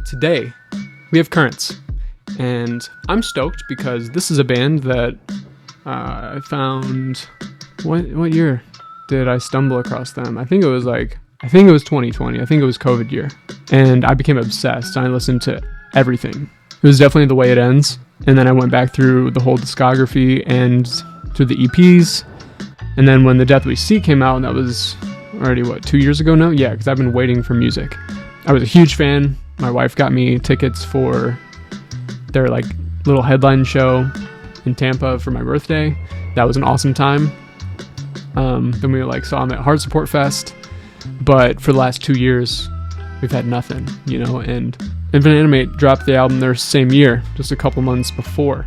today we have Currents, and I'm stoked because this is a band that I found. What year did I stumble across them? I think it was 2020. I think it was COVID year, and I became obsessed. I listened to everything. It was definitely The Way It Ends, and then I went back through the whole discography and through the EPs, and then when The Death We See came out, and that was already 2 years ago now? Yeah, because I've been waiting for music. I was a huge fan. My wife got me tickets for their little headline show in Tampa for my birthday. That was an awesome time. Then we saw them at Heart Support Fest, but for the last 2 years we've had nothing, and Infinite Animate dropped the album their same year, just a couple months before,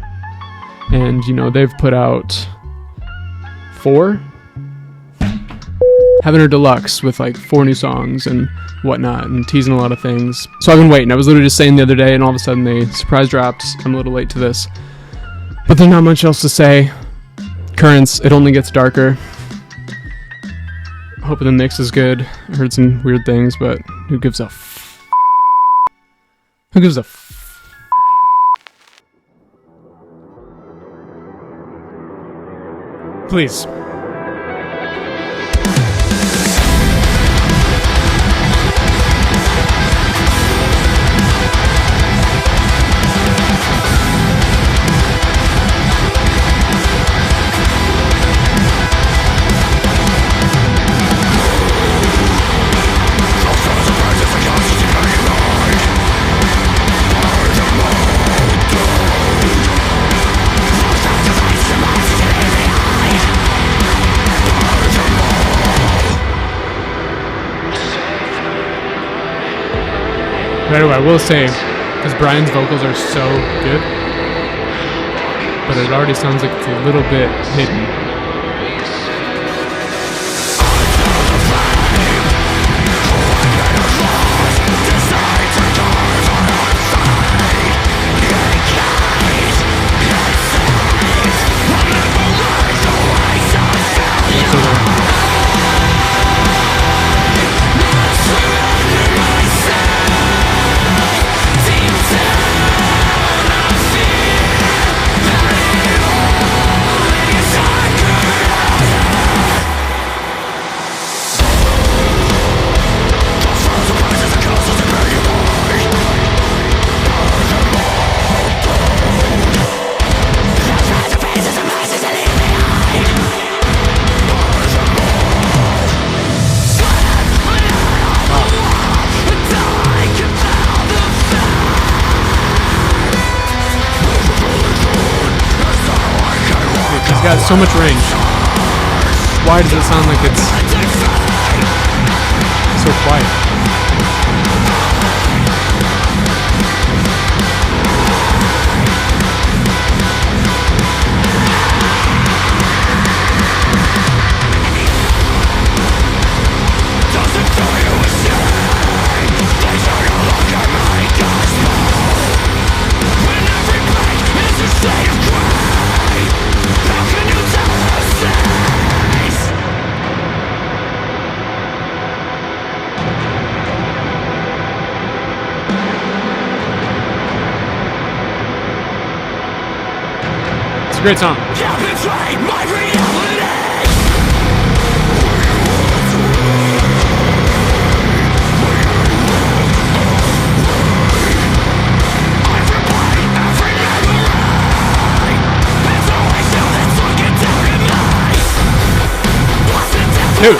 and they've put out 4 Heaven or Deluxe with 4 new songs and whatnot, and teasing a lot of things. So I've been waiting. I was literally just saying the other day, and all of a sudden they surprise dropped. I'm a little late to this, but there's not much else to say. Currents, it only gets darker. Hoping the mix is good. I heard some weird things, but who gives a who gives a Please. Right away, I will say, because Brian's vocals are so good, but it already sounds like it's a little bit hidden. It's got so much range. Why does it sound like it's so quiet? It's a great song. Dude.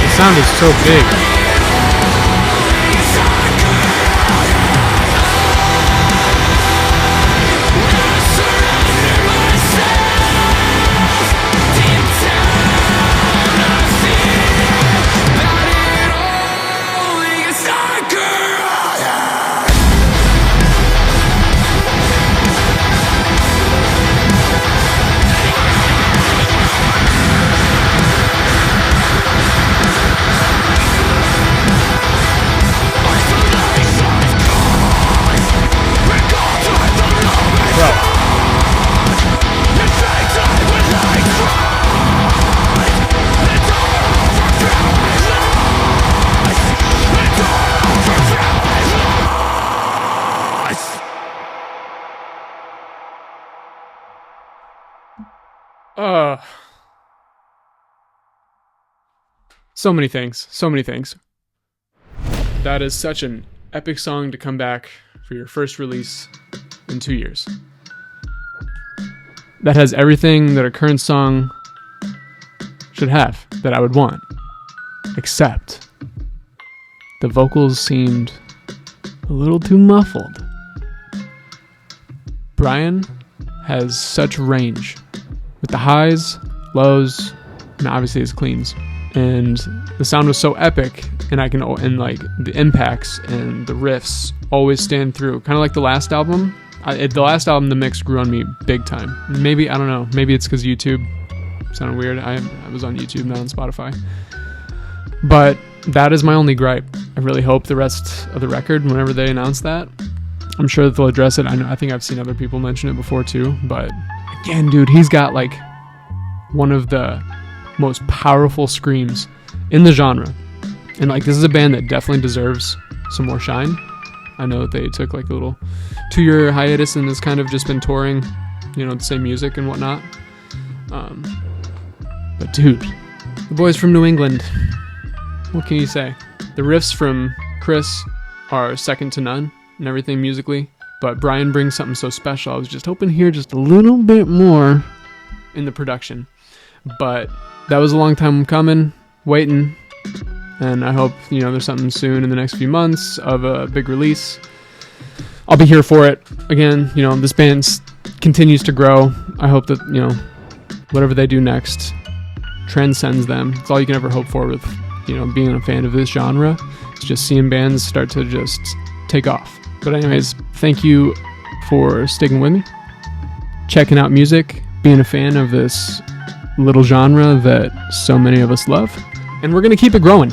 The sound is so big. Uh, so many things. So many things. That is such an epic song to come back for your first release in 2 years. That has everything that a current song should have, that I would want. Except the vocals seemed a little too muffled. Brian has such range with the highs, lows, and obviously his cleans. And the sound was so epic, and like the impacts and the riffs always stand through. Kind of like the last album. The last album, the mix grew on me big time. Maybe, I don't know, maybe it's because YouTube. Sounded weird. I was on YouTube, not on Spotify. But that is my only gripe. I really hope the rest of the record, whenever they announce that, I'm sure that they'll address it. I think I've seen other people mention it before too. But again, dude, he's got like one of the most powerful screams in the genre. And like, this is a band that definitely deserves some more shine. I know that they took like a little 2-year hiatus and has kind of just been touring, the same music and whatnot. But dude, the boys from New England, what can you say? The riffs from Chris are second to none and everything musically, but Brian brings something so special. I was just hoping to hear just a little bit more in the production, but that was a long time coming, waiting, and I hope, there's something soon in the next few months of a big release. I'll be here for it. Again, this band continues to grow. I hope that, whatever they do next transcends them. It's all you can ever hope for with, being a fan of this genre. It's just seeing bands start to just take off. But anyways, thank you for sticking with me, checking out music, being a fan of this little genre that so many of us love. And we're going to keep it growing.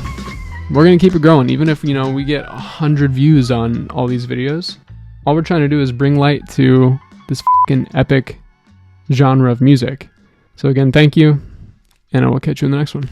We're going to keep it growing. Even if, we get 100 views on all these videos, all we're trying to do is bring light to this fucking epic genre of music. So again, thank you, and I will catch you in the next one.